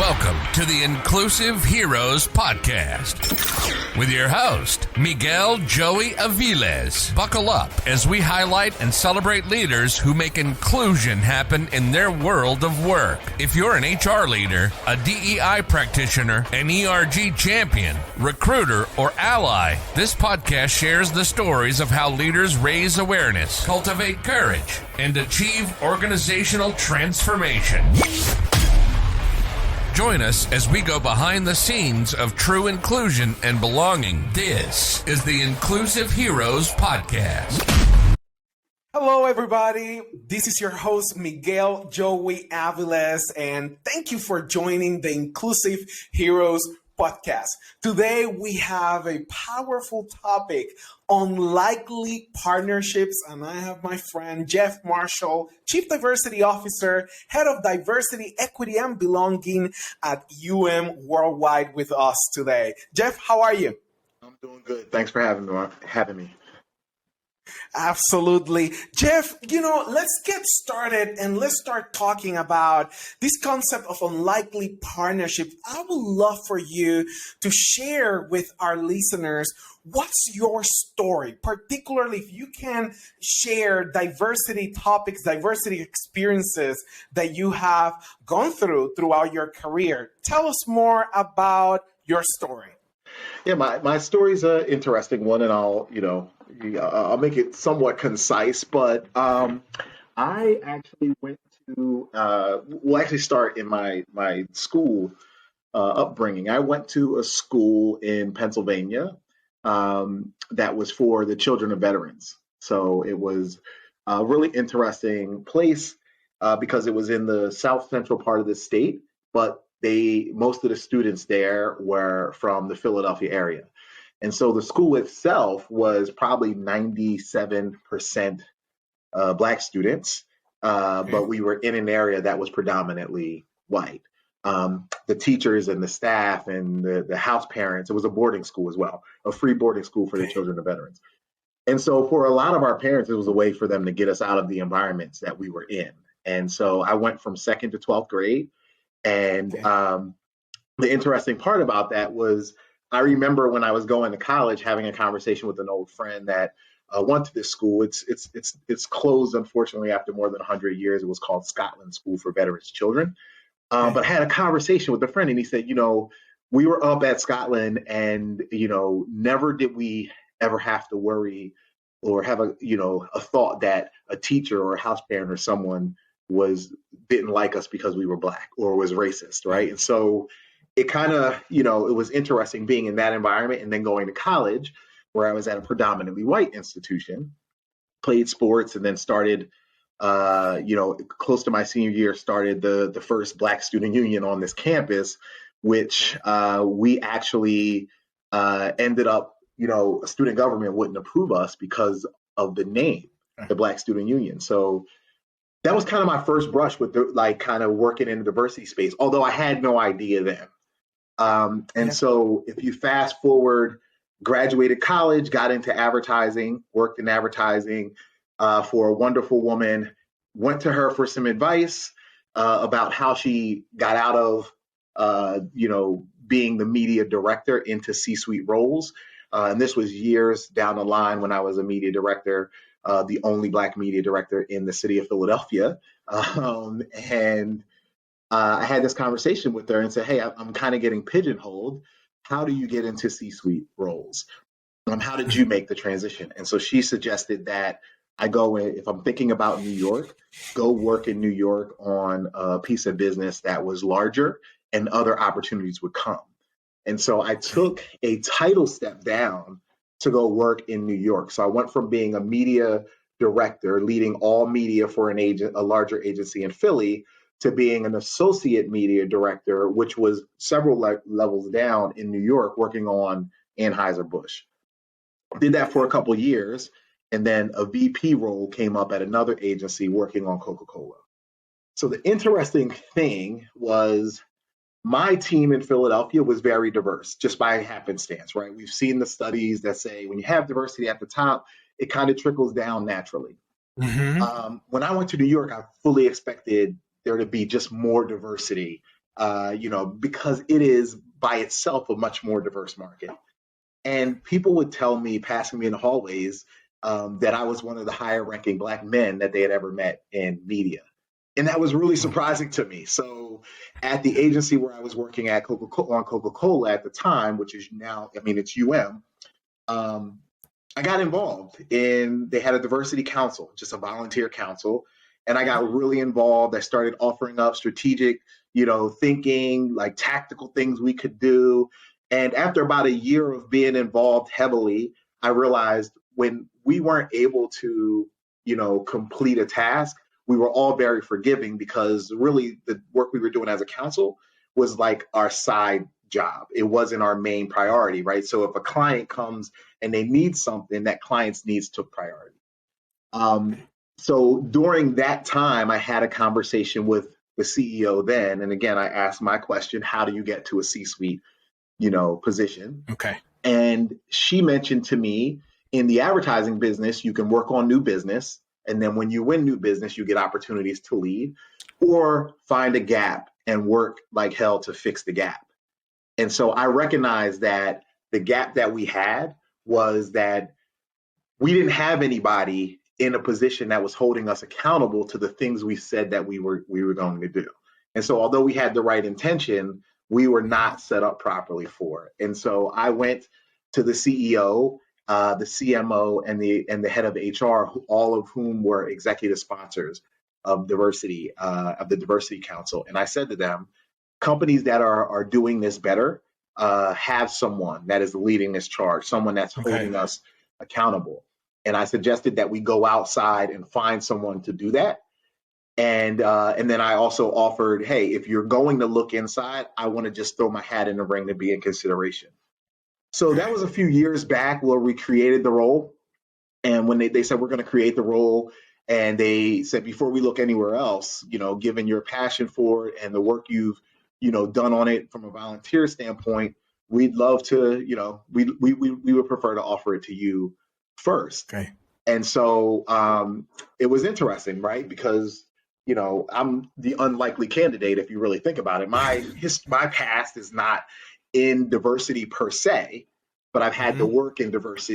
Welcome to the Inclusive Heroes Podcast with your host, Miguel Joey Aviles. Buckle up as we highlight and celebrate leaders who make inclusion happen in their world of work. If you're an HR leader, a DEI practitioner, an ERG champion, recruiter, or ally, this podcast shares the stories of how leaders raise awareness, cultivate courage, and achieve organizational transformation. Join us as we go behind the scenes of true inclusion and belonging. This is the Inclusive Heroes Podcast. Hello, everybody. This is your host, Miguel Joey Aviles, and thank you for joining the Inclusive Heroes Podcast. Today, we have a powerful topic, unlikely partnerships, and I have my friend Jeff Marshall, Chief Diversity Officer, Head of Diversity, Equity, and Belonging at Worldwide with us today. Jeff, how are you? I'm doing good. Thanks for having me. Absolutely. Jeff, let's get started and let's start talking about this concept of unlikely partnership. I would love for you to share with our listeners what's your story, particularly if you can share diversity topics, diversity experiences that you have gone throughout your career. Tell us more about your story. Yeah, my story's an interesting one, and I'll make it somewhat concise. But I actually went to start in my school upbringing. I went to a school in Pennsylvania that was for the children of veterans. So it was a really interesting place because it was in the south central part of the state, but most of the students there were from the Philadelphia area. And so the school itself was probably 97% Black students, but we were in an area that was predominantly white. The teachers and the staff and the house parents, it was a boarding school as well, a free boarding school for the children of veterans. And so for a lot of our parents, it was a way for them to get us out of the environments that we were in. And so I went from 2nd to 12th grade. And the interesting part about that was I remember when I was going to college having a conversation with an old friend that went to this school. It's closed, unfortunately, after more than 100 years. It was called Scotland School for Veterans Children. But I had a conversation with a friend, and he said, we were up at Scotland, and never did we ever have to worry or have a thought that a teacher or a house parent or someone didn't like us because we were Black or was racist, right? And so it kind of, it was interesting being in that environment and then going to college where I was at a predominantly white institution, played sports, and then started, close to my senior year, started the first Black student union on this campus, which we actually ended up, student government wouldn't approve us because of the name, the Black Student Union. So that was kind of my first brush with kind of working in the diversity space, although I had no idea then. So if you fast forward, graduated college, got into advertising, worked in advertising for a wonderful woman, went to her for some advice about how she got out of, being the media director into C-suite roles. And this was years down the line when I was a media director. The only Black media director in the city of Philadelphia. I had this conversation with her and said, hey, I'm kind of getting pigeonholed. How do you get into C-suite roles? How did you make the transition? And so she suggested that I go in, if I'm thinking about New York, go work in New York on a piece of business that was larger and other opportunities would come. And so I took a title step down to go work in New York. So I went from being a media director, leading all media for a larger agency in Philly, to being an associate media director, which was several levels down in New York, working on Anheuser-Busch. Did that for a couple of years, and then a VP role came up at another agency working on Coca-Cola. So the interesting thing was my team in Philadelphia was very diverse, just by happenstance, right? We've seen the studies that say when you have diversity at the top, it kind of trickles down naturally. Mm-hmm. When I went to New York, I fully expected there to be just more diversity because it is by itself a much more diverse market. And people would tell me, passing me in the hallways, that I was one of the higher ranking Black men that they had ever met in media. And that was really surprising to me. So at the agency where I was working at Coca-Cola at the time, which is now, it's I got involved they had a diversity council, just a volunteer council. And I got really involved. I started offering up strategic, thinking, like tactical things we could do. And after about a year of being involved heavily, I realized when we weren't able to, complete a task, we were all very forgiving because really the work we were doing as a council was like our side job. It wasn't our main priority, right? So if a client comes and they need something, that client's needs took priority. So during that time, I had a conversation with the CEO then. And again, I asked my question, how do you get to a C-suite, position? Okay. And she mentioned to me, in the advertising business, you can work on new business. And then when you win new business, you get opportunities to lead or find a gap and work like hell to fix the gap. And so I recognized that the gap that we had was that we didn't have anybody in a position that was holding us accountable to the things we said that we were going to do. And so although we had the right intention, we were not set up properly for it. And so I went to the CEO, the CMO, and the head of HR, all of whom were executive sponsors of diversity, of the Diversity Council. And I said to them, companies that are doing this better have someone that is leading this charge, someone that's holding us accountable. And I suggested that we go outside and find someone to do that. And then I also offered, hey, if you're going to look inside, I want to just throw my hat in the ring to be in consideration. So that was a few years back where we created the role. And when they said, we're going to create the role, and they said, before we look anywhere else, given your passion for it and the work you've, done on it from a volunteer standpoint, we'd love to, we would prefer to offer it to you first. Okay. And so it was interesting, right? Because, I'm the unlikely candidate, if you really think about it. My past is not in diversity per se, but I've had to work in diverse,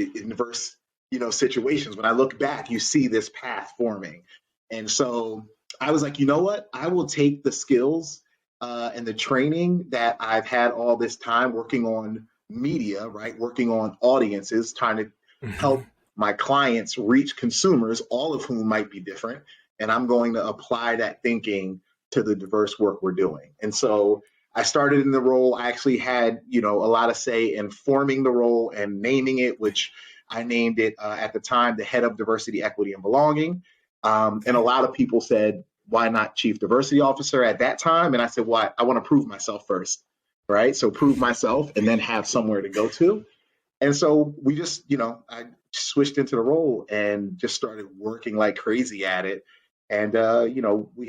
situations. When I look back, you see this path forming. And so I was like, you know what? I will take the skills and the training that I've had all this time working on media, right? Working on audiences, trying to help my clients reach consumers, all of whom might be different. And I'm going to apply that thinking to the diverse work we're doing. And so I started in the role. I actually had, a lot of say in forming the role and naming it, which I named it at the time, the head of diversity, equity, and belonging. And a lot of people said, why not chief diversity officer at that time? And I said, well, I want to prove myself first, right? So prove myself and then have somewhere to go to. And so we just, I switched into the role and just started working like crazy at it. And, we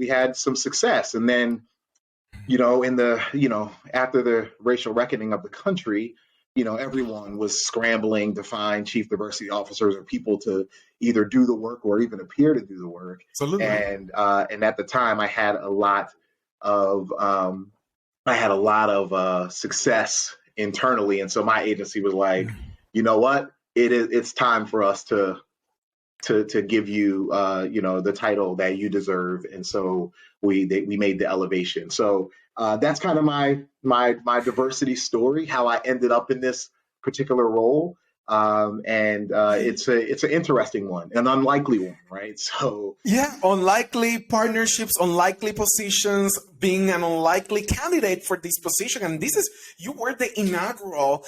had some success. And then, after the racial reckoning of the country, everyone was scrambling to find chief diversity officers or people to either do the work or even appear to do the work. Absolutely. And at the time I had a lot of success internally. And so my agency was like, you know what, it's time for us to give you, the title that you deserve. And so we made the elevation. So that's kind of my diversity story, how I ended up in this particular role. It's an interesting one, an unlikely one, right? So yeah, unlikely partnerships, unlikely positions, being an unlikely candidate for this position. And you were the inaugural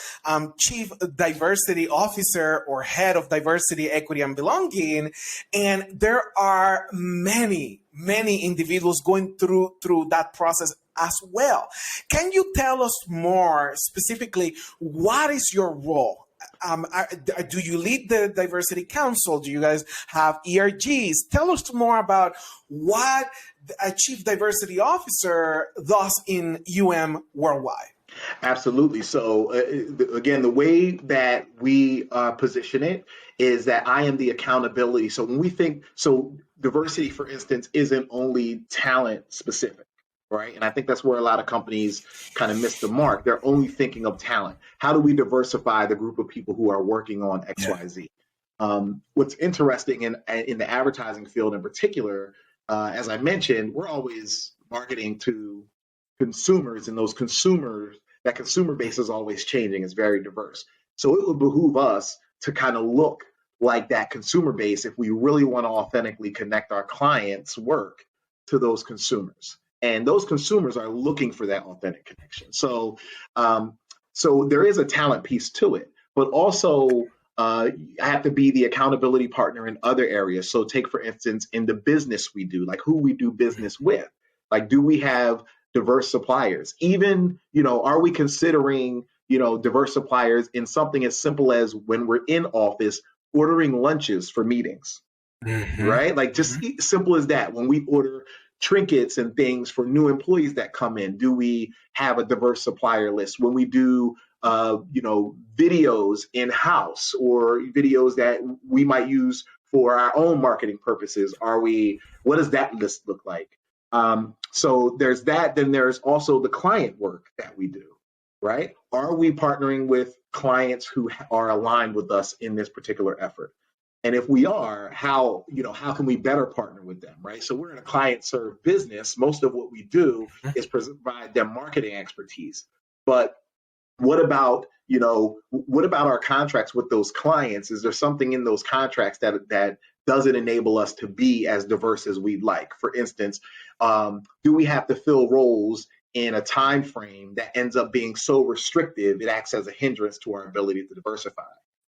chief diversity officer or head of diversity, equity, and belonging. And there are many individuals going through that process as well. Can you tell us more specifically, what is your role? Do you lead the Diversity Council? Do you guys have ERGs? Tell us more about what a Chief Diversity Officer does in Worldwide. Absolutely. So again, the way that we position it is that I am the accountability. So when we think, diversity, for instance, isn't only talent specific, right? And I think that's where a lot of companies kind of miss the mark. They're only thinking of talent. How do we diversify the group of people who are working on XYZ? What's interesting in the advertising field in particular, as I mentioned, we're always marketing to consumers, and that consumer base is always changing. It's very diverse. So it would behoove us to kind of look like that consumer base if we really want to authentically connect our clients' work to those consumers. And those consumers are looking for that authentic connection. So there is a talent piece to it, but also I have to be the accountability partner in other areas. So take, for instance, in the business we do, like who we do business with. Like, do we have diverse suppliers? Even, are we considering, diverse suppliers in something as simple as when we're in office ordering lunches for meetings, right? Like just simple as that. When we order trinkets and things for new employees that come in, do we have a diverse supplier list? When we do, videos in-house or videos that we might use for our own marketing purposes, what does that list look like? So there's that. Then there's also the client work that we do, right? Are we partnering with clients who are aligned with us in this particular effort? And if we are, how can we better partner with them, right? So we're in a client-served business. Most of what we do is provide them marketing expertise. But what about our contracts with those clients? Is there something in those contracts that doesn't enable us to be as diverse as we'd like? For instance, do we have to fill roles in a time frame that ends up being so restrictive it acts as a hindrance to our ability to diversify?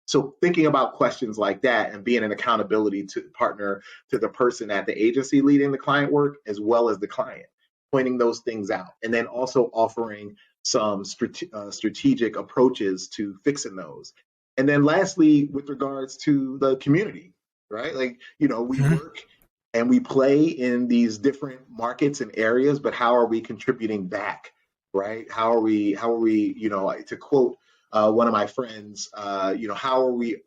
So thinking about questions like that and being an accountability to partner to the person at the agency leading the client work as well as the client, pointing those things out, and then also offering some strategic approaches to fixing those. And then lastly, with regards to the community, right? Like, we work and we play in these different markets and areas, but how are we contributing back, right? How are we, to quote one of my friends, how are we,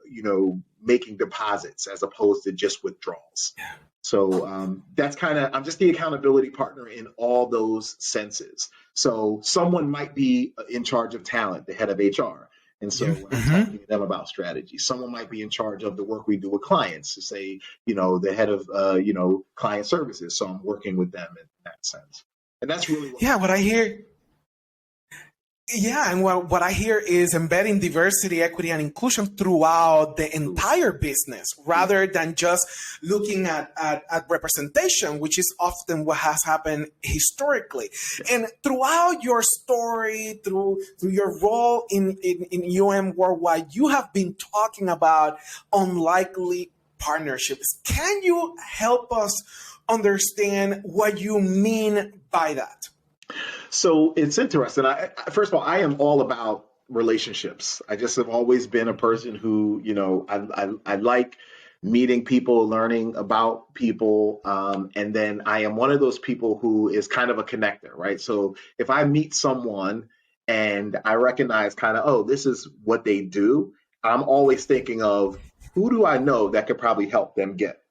making deposits as opposed to just withdrawals? Yeah. So that's I'm just the accountability partner in all those senses. So someone might be in charge of talent, the head of HR. And so when I'm talking to them about strategy, someone might be in charge of the work we do with clients, to say, the head of, client services. So I'm working with them in that sense. And that's really what I hear. Yeah, and what I hear is embedding diversity, equity, and inclusion throughout the entire business, rather than just looking at representation, which is often what has happened historically. And throughout your story, through your role in Worldwide, you have been talking about unlikely partnerships. Can you help us understand what you mean by that? So it's interesting. First of all, I am all about relationships. I just have always been a person who, I like meeting people, learning about people. And then I am one of those people who is kind of a connector, right? So if I meet someone and I recognize this is what they do, I'm always thinking of who do I know that could probably help them get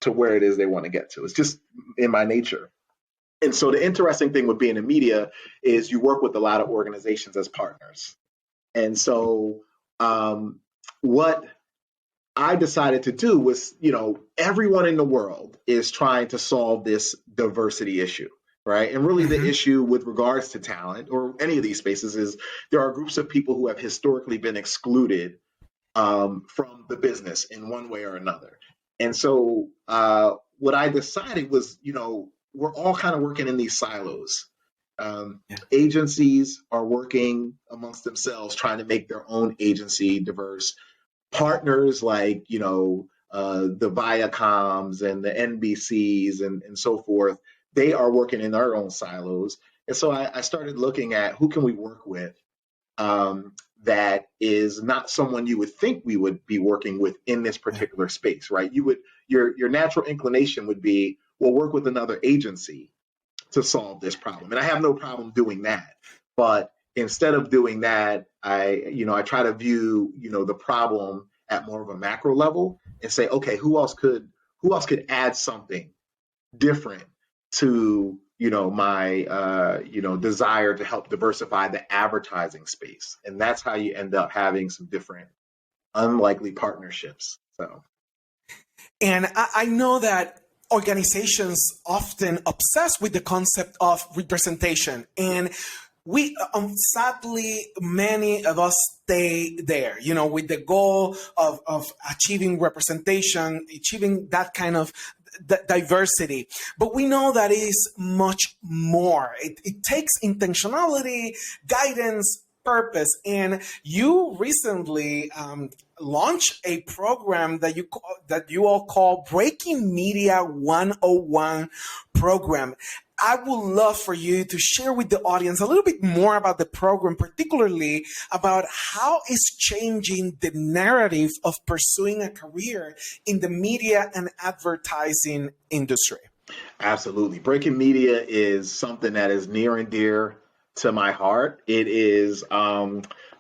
to where it is they want to get to. It's just in my nature. And so the interesting thing with being in media is you work with a lot of organizations as partners. And so what I decided to do was, everyone in the world is trying to solve this diversity issue, right? And really the issue with regards to talent or any of these spaces is there are groups of people who have historically been excluded from the business in one way or another. And so what I decided was, we're all kind of working in these silos. Agencies are working amongst themselves, trying to make their own agency diverse. Partners like, the Viacoms and the NBCs and so forth, they are working in their own silos. And so I started looking at who can we work with that is not someone you would think we would be working with in this particular space, right? Your natural inclination would be, we'll work with another agency to solve this problem. And I have no problem doing that. But instead of doing that, I try to view, the problem at more of a macro level and say, okay, who else could add something different to my desire to help diversify the advertising space. And that's how you end up having some different unlikely partnerships. So, and I know that organizations often obsess with the concept of representation, and we sadly many of us stay there, with the goal of achieving representation, achieving that kind of diversity. But we know that is much more. It takes intentionality, guidance, purpose. And you recently launched a program that you all call Breaking Media 101 program. I would love for you to share with the audience a little bit more about the program, particularly about how it's changing the narrative of pursuing a career in the media and advertising industry. Absolutely. Breaking Media is something that is near and dear to my heart. It is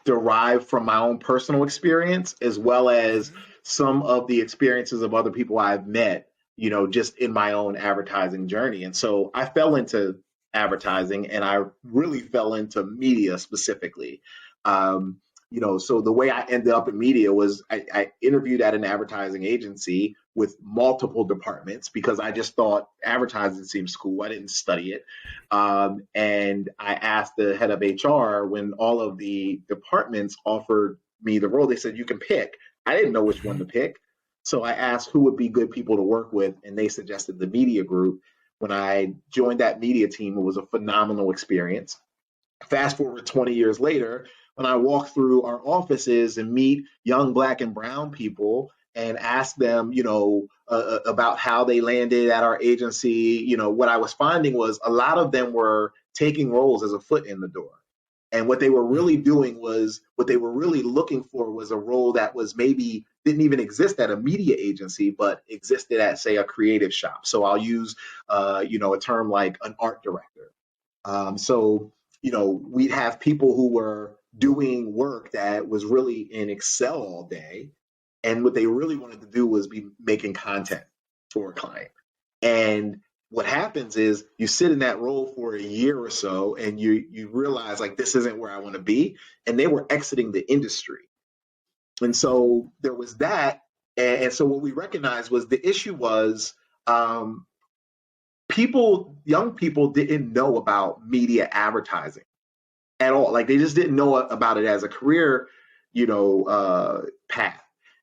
derived from my own personal experience, as well as some of the experiences of other people I've met, just in my own advertising journey. And so I fell into advertising, and I really fell into media specifically. So the way I ended up in media was I interviewed at an advertising agency with multiple departments because I just thought advertising seems cool. I didn't study it. And I asked the head of HR when all of the departments offered me the role, they said, you can pick. I didn't know which one to pick. So I asked who would be good people to work with, and they suggested the media group. When I joined that media team, it was a phenomenal experience. Fast forward 20 years later, when I walk through our offices and meet young Black and brown people and ask them, about how they landed at our agency, what I was finding was a lot of them were taking roles as a foot in the door. And what they were really doing was, what they were really looking for was a role that was maybe didn't even exist at a media agency, but existed at, say, a creative shop. So I'll use, a term like an art director. We'd have people who were doing work that was really in Excel all day. And what they really wanted to do was be making content for a client. And what happens is you sit in that role for a year or so and you realize, like, this isn't where I want to be. And they were exiting the industry. And so there was that. And so what we recognized was the issue was young people didn't know about media advertising at all. Like, they just didn't know about it as a career, path.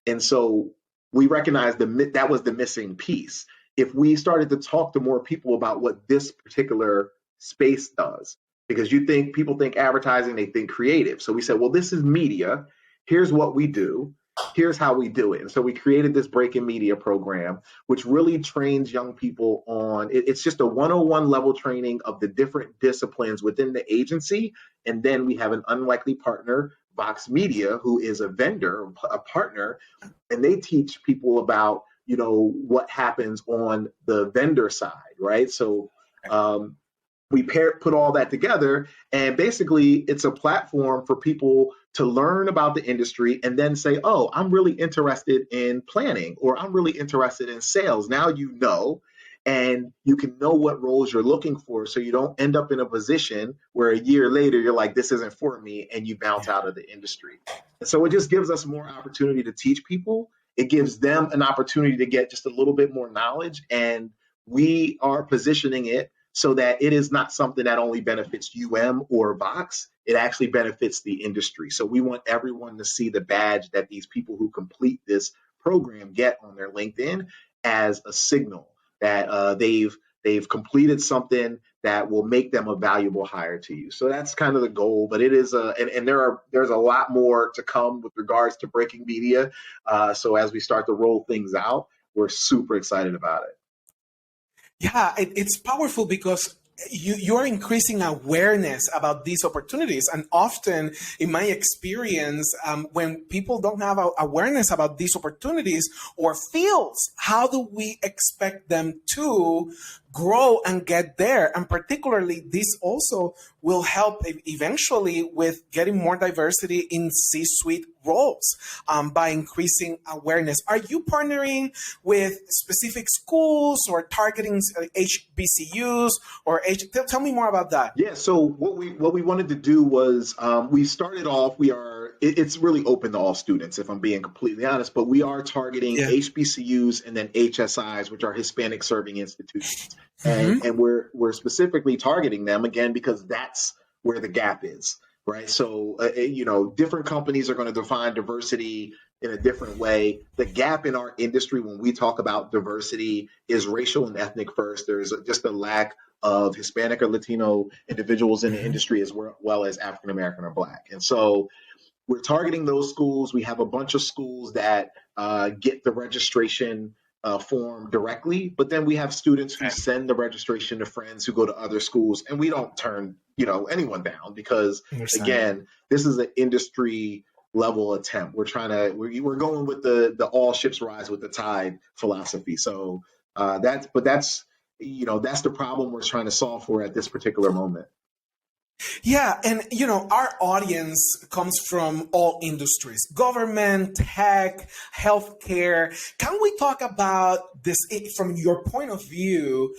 And so we recognized that was the missing piece. If we started to talk to more people about what this particular space does, because people think advertising, they think creative. So we said, well, this is media. Here's what we do. Here's how we do it. And so we created this Breaking Media program, which really trains young people on, it's just a 101 level training of the different disciplines within the agency. And then we have an unlikely partner, Vox Media, who is a vendor, a partner, and they teach people about, what happens on the vendor side, right? So we put all that together, and basically it's a platform for people to learn about the industry and then say, oh, I'm really interested in planning, or I'm really interested in sales. Now you know, and you can know what roles you're looking for, so you don't end up in a position where a year later you're like, this isn't for me, and you bounce out of the industry. And so it just gives us more opportunity to teach people. It gives them an opportunity to get just a little bit more knowledge, and we are positioning it so that it is not something that only benefits UM or Vox. It actually benefits the industry. So we want everyone to see the badge that these people who complete this program get on their LinkedIn as a signal that they've completed something that will make them a valuable hire to you. So that's kind of the goal, but it is there's a lot more to come with regards to Breaking Media. So as we start to roll things out, we're super excited about it. Yeah, it's powerful because you're increasing awareness about these opportunities. And often, in my experience, when people don't have awareness about these opportunities or fields, how do we expect them to grow and get there. And particularly, this also will help eventually with getting more diversity in C-suite roles by increasing awareness. Are you partnering with specific schools or targeting HBCUs or tell me more about that. Yeah, so what we wanted to do was we started off. It's really open to all students, if I'm being completely honest. But we are targeting HBCUs and then HSIs, which are Hispanic Serving Institutions, and we're specifically targeting them again because that's where the gap is, right? So different companies are going to define diversity in a different way. The gap in our industry when we talk about diversity is racial and ethnic first. There's just a lack of Hispanic or Latino individuals in the industry as well as African American or Black. And so we're targeting those schools. We have a bunch of schools that get the registration form directly, but then we have students who send the registration to friends who go to other schools, and we don't turn anyone down because again, this is an industry level attempt. We're going with the all ships rise with the tide philosophy. So that's the problem we're trying to solve for at this particular moment. Yeah, and our audience comes from all industries: government, tech, healthcare. Can we talk about this from your point of view?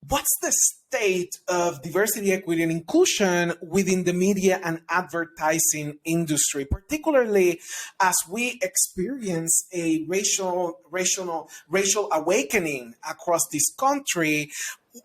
What's the state of diversity, equity, and inclusion within the media and advertising industry, particularly as we experience a racial awakening across this country?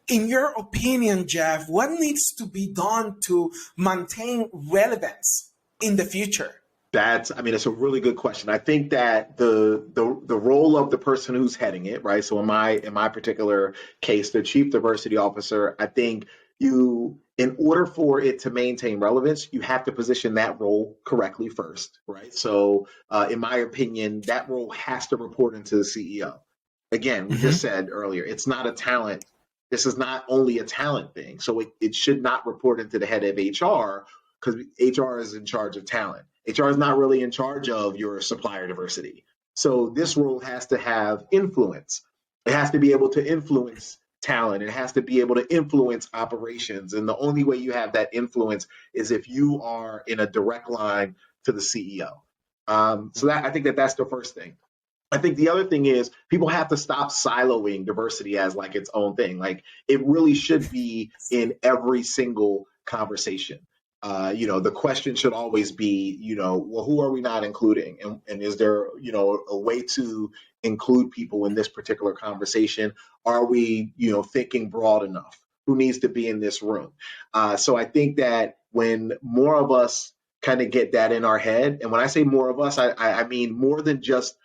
In your opinion, Jeff, what needs to be done to maintain relevance in the future? It's a really good question. I think that the role of the person who's heading it, right? So in my particular case, the chief diversity officer, I think in order for it to maintain relevance, you have to position that role correctly first, right? So in my opinion, that role has to report into the CEO. Again, we just said earlier, it's not a talent. This is not only a talent thing. So it should not report into the head of HR because HR is in charge of talent. HR is not really in charge of your supplier diversity. So this role has to have influence. It has to be able to influence talent. It has to be able to influence operations. And the only way you have that influence is if you are in a direct line to the CEO. I think that's the first thing. I think the other thing is people have to stop siloing diversity as like its own thing. Like it really should be in every single conversation. The question should always be, well, who are we not including? And is there, a way to include people in this particular conversation? Are we, thinking broad enough? Who needs to be in this room? So I think that when more of us kind of get that in our head, and when I say more of us, I mean more than just,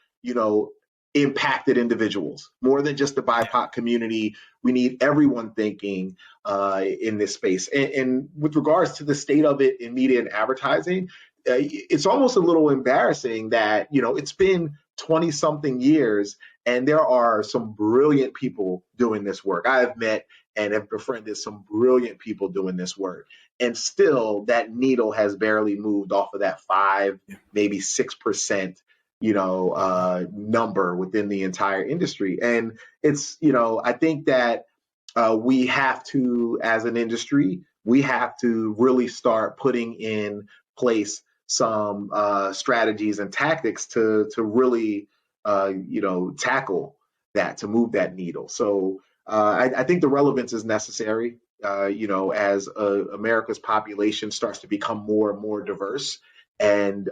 impacted individuals, more than just the BIPOC community. We need everyone thinking in this space. And with regards to the state of it in media and advertising, it's almost a little embarrassing that, it's been 20 something years and there are some brilliant people doing this work. I have met and have befriended some brilliant people doing this work. And still that needle has barely moved off of that 5, maybe 6%, number within the entire industry. And it's, I think that we have to, as an industry, we have to really start putting in place some strategies and tactics to really, tackle that, to move that needle. So I think the relevance is necessary, as America's population starts to become more and more diverse. And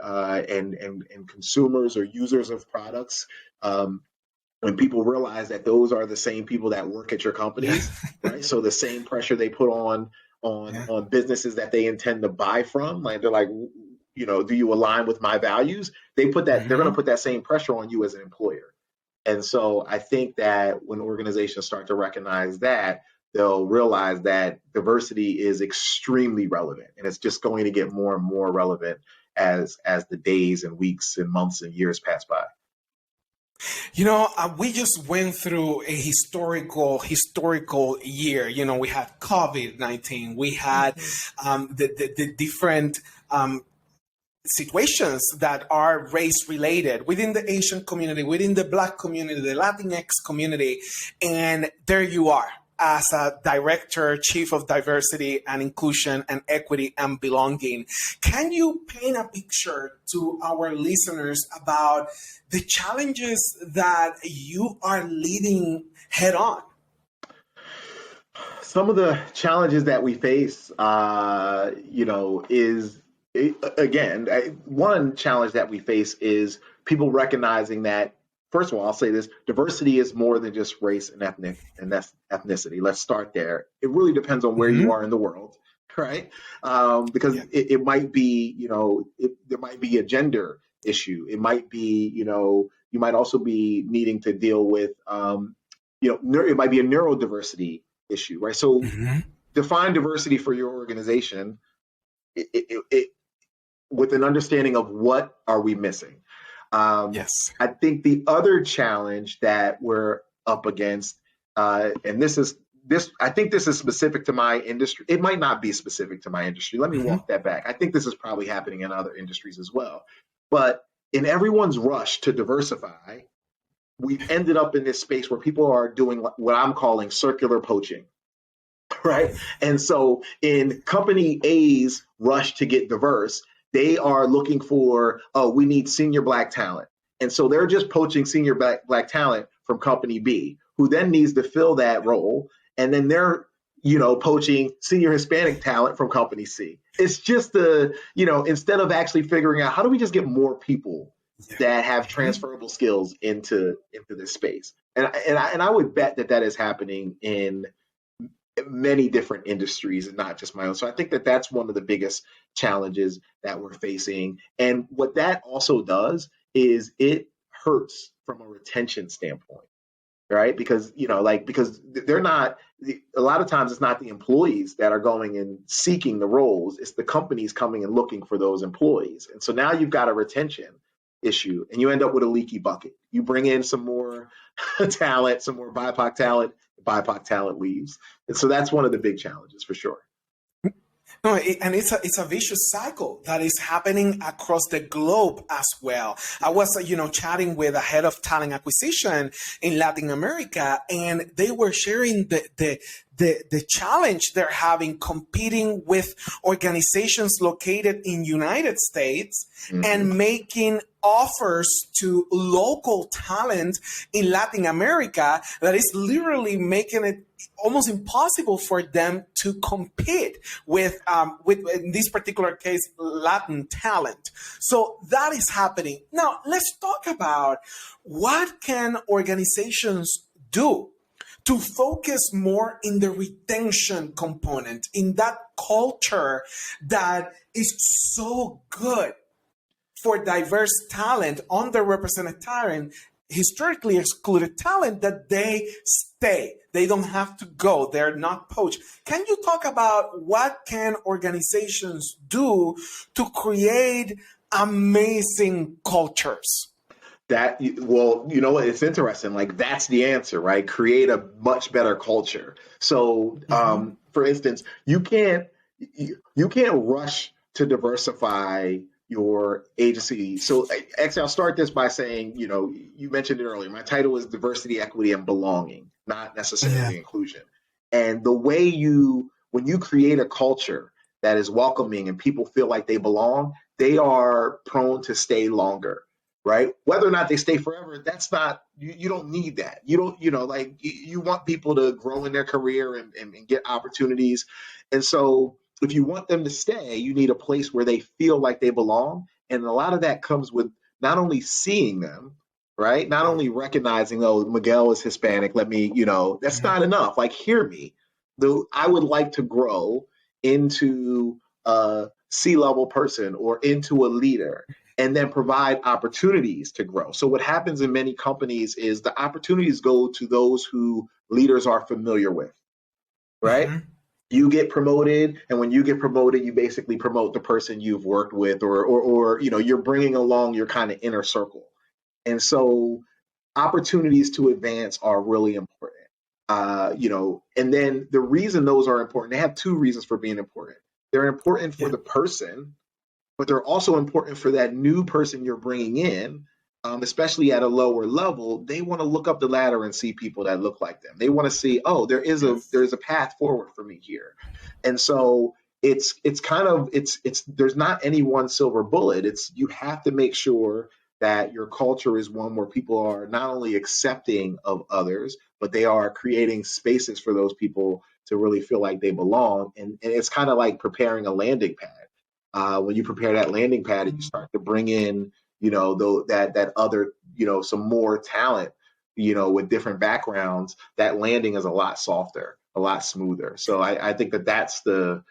consumers or users of products, when people realize that those are the same people that work at your companies, right? So the same pressure they put on businesses that they intend to buy from, like they're like, do you align with my values? They put that, they're going to put that same pressure on you as an employer. And so I think that when organizations start to recognize that, they'll realize that diversity is extremely relevant, and it's just going to get more and more relevant as the days and weeks and months and years pass by. We just went through a historical year. We had COVID-19. We had the different situations that are race related within the Asian community, within the Black community, the Latinx community. And there you are, as a director, chief of diversity and inclusion and equity and belonging. Can you paint a picture to our listeners about the challenges that you are leading head on? Some of the challenges that we face, one challenge that we face is people recognizing that, first of all, I'll say this: diversity is more than just race and ethnicity. Let's start there. It really depends on where you are in the world, right? Because it might be, there might be a gender issue. It might be, you might also be needing to deal with, it might be a neurodiversity issue, right? So define diversity for your organization with an understanding of what are we missing. I think the other challenge that we're up against, and I think this is specific to my industry. It might not be specific to my industry. Let me walk that back. I think this is probably happening in other industries as well. But in everyone's rush to diversify, we've ended up in this space where people are doing what I'm calling circular poaching, right? And so in company A's rush to get diverse, they are looking for, we need senior Black talent. And so they're just poaching senior black talent from company B, who then needs to fill that role. And then they're, poaching senior Hispanic talent from company C. It's just instead of actually figuring out how do we just get more people that have transferable skills into this space. And I would bet that is happening in many different industries and not just my own. So I think that's one of the biggest challenges that we're facing. And what that also does is it hurts from a retention standpoint, right? Because, because they're not, a lot of times it's not the employees that are going and seeking the roles, it's the companies coming and looking for those employees. And so now you've got a retention issue and you end up with a leaky bucket. You bring in some more talent, some more BIPOC talent leaves. And so that's one of the big challenges for sure. No, and it's a vicious cycle that is happening across the globe as well. I was, chatting with a head of talent acquisition in Latin America, and they were sharing the challenge they're having competing with organizations located in United States and making offers to local talent in Latin America that is literally making it almost impossible for them to compete with in this particular case, Latin talent. So that is happening. Now, let's talk about what can organizations do to focus more in the retention component, in that culture that is so good for diverse talent, underrepresented talent, historically excluded talent, that they stay. They don't have to go. They're not poached. Can you talk about what can organizations do to create amazing cultures? It's interesting. Like, that's the answer, right? Create a much better culture. So, for instance, you can't rush to diversify your agency. So actually, I'll start this by saying, you mentioned it earlier. My title is Diversity, Equity, and Belonging, not necessarily inclusion. And the way when you create a culture that is welcoming and people feel like they belong, they are prone to stay longer, right? Whether or not they stay forever, that's not, you don't need that. You don't, you want people to grow in their career and get opportunities. And so if you want them to stay, you need a place where they feel like they belong. And a lot of that comes with not only seeing them, right? Not only recognizing, oh, Miguel is Hispanic, let me, that's not enough. Like, hear me. Though I would like to grow into a C-level person or into a leader, and then provide opportunities to grow. So what happens in many companies is the opportunities go to those who leaders are familiar with, right? You get promoted, and when you get promoted, you basically promote the person you've worked with, or you're bringing along your kind of inner circle. And so opportunities to advance are really important. And then the reason those are important, they have two reasons for being important. They're important for the person, but they're also important for that new person you're bringing in, especially at a lower level, they want to look up the ladder and see people that look like them. They want to see, oh, there's a path forward for me here. And so it's kind of it's there's not any one silver bullet. It's you have to make sure that your culture is one where people are not only accepting of others, but they are creating spaces for those people to really feel like they belong. And it's kind of like preparing a landing pad. When you prepare that landing pad and you start to bring in, that other, some more talent, with different backgrounds, that landing is a lot softer, a lot smoother. So I think that's the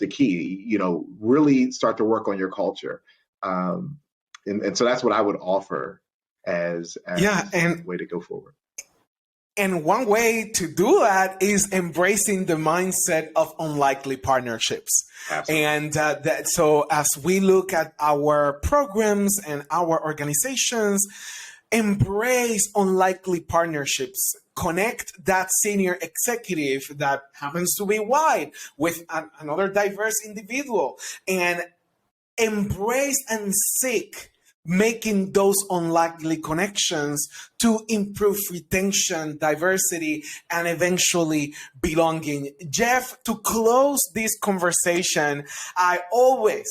key, really start to work on your culture. And so that's what I would offer as a way to go forward. And one way to do that is embracing the mindset of unlikely partnerships. Absolutely. And so as we look at our programs and our organizations, embrace unlikely partnerships. Connect that senior executive that happens to be white with another diverse individual, and embrace and seek making those unlikely connections to improve retention, diversity, and eventually belonging. Jeff, to close this conversation, I always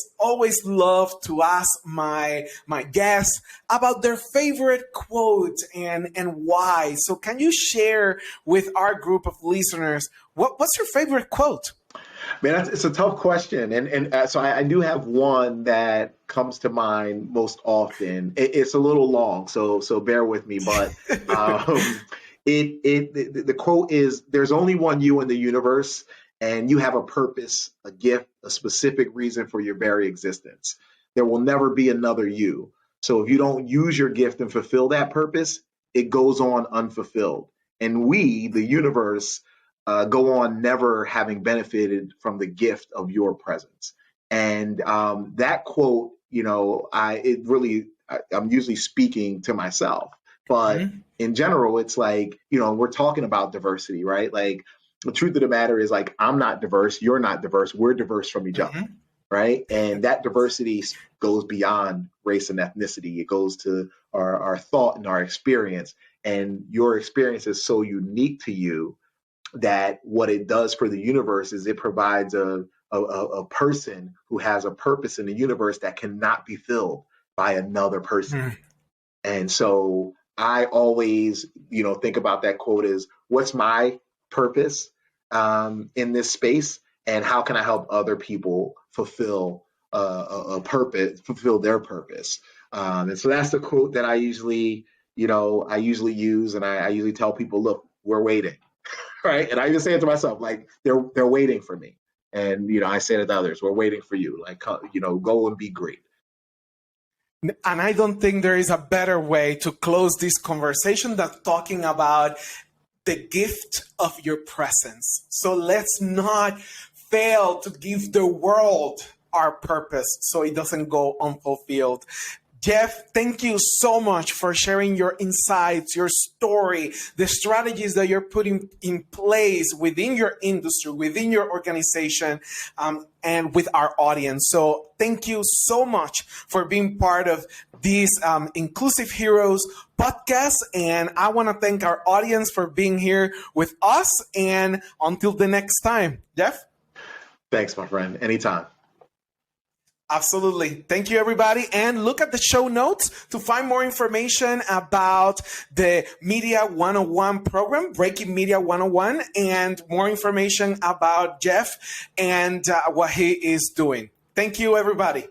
love to ask my guests about their favorite quote and why. So can you share with our group of listeners, what's your favorite quote? Man, it's a tough question. And so I do have one that comes to mind most often. It's a little long, so bear with me. But the quote is, there's only one you in the universe, and you have a purpose, a gift, a specific reason for your very existence. There will never be another you. So if you don't use your gift and fulfill that purpose, it goes on unfulfilled. And we, the universe, go on never having benefited from the gift of your presence. And that quote, I'm usually speaking to myself, but in general, it's like, we're talking about diversity, right? Like the truth of the matter is, like, I'm not diverse, you're not diverse, we're diverse from each other, right? And that diversity goes beyond race and ethnicity. It goes to our thought and our experience. And your experience is so unique to you that what it does for the universe is it provides a person who has a purpose in the universe that cannot be filled by another person. And so I always, think about that quote as, what's my purpose in this space, and how can I help other people fulfill a purpose, fulfill their purpose? And so that's the quote that I usually use, and I usually tell people, look, we're waiting. Right. And I even say it to myself, like, they're waiting for me. And, I say it to others, we're waiting for you. Like, go and be great. And I don't think there is a better way to close this conversation than talking about the gift of your presence. So let's not fail to give the world our purpose so it doesn't go unfulfilled. Jeff, thank you so much for sharing your insights, your story, the strategies that you're putting in place within your industry, within your organization, and with our audience. So thank you so much for being part of this Inclusive Heroes podcast. And I want to thank our audience for being here with us. And until the next time, Jeff. Thanks, my friend. Anytime. Absolutely. Thank you, everybody. And look at the show notes to find more information about the Media 101 program, Breaking Media 101, and more information about Jeff and what he is doing. Thank you, everybody.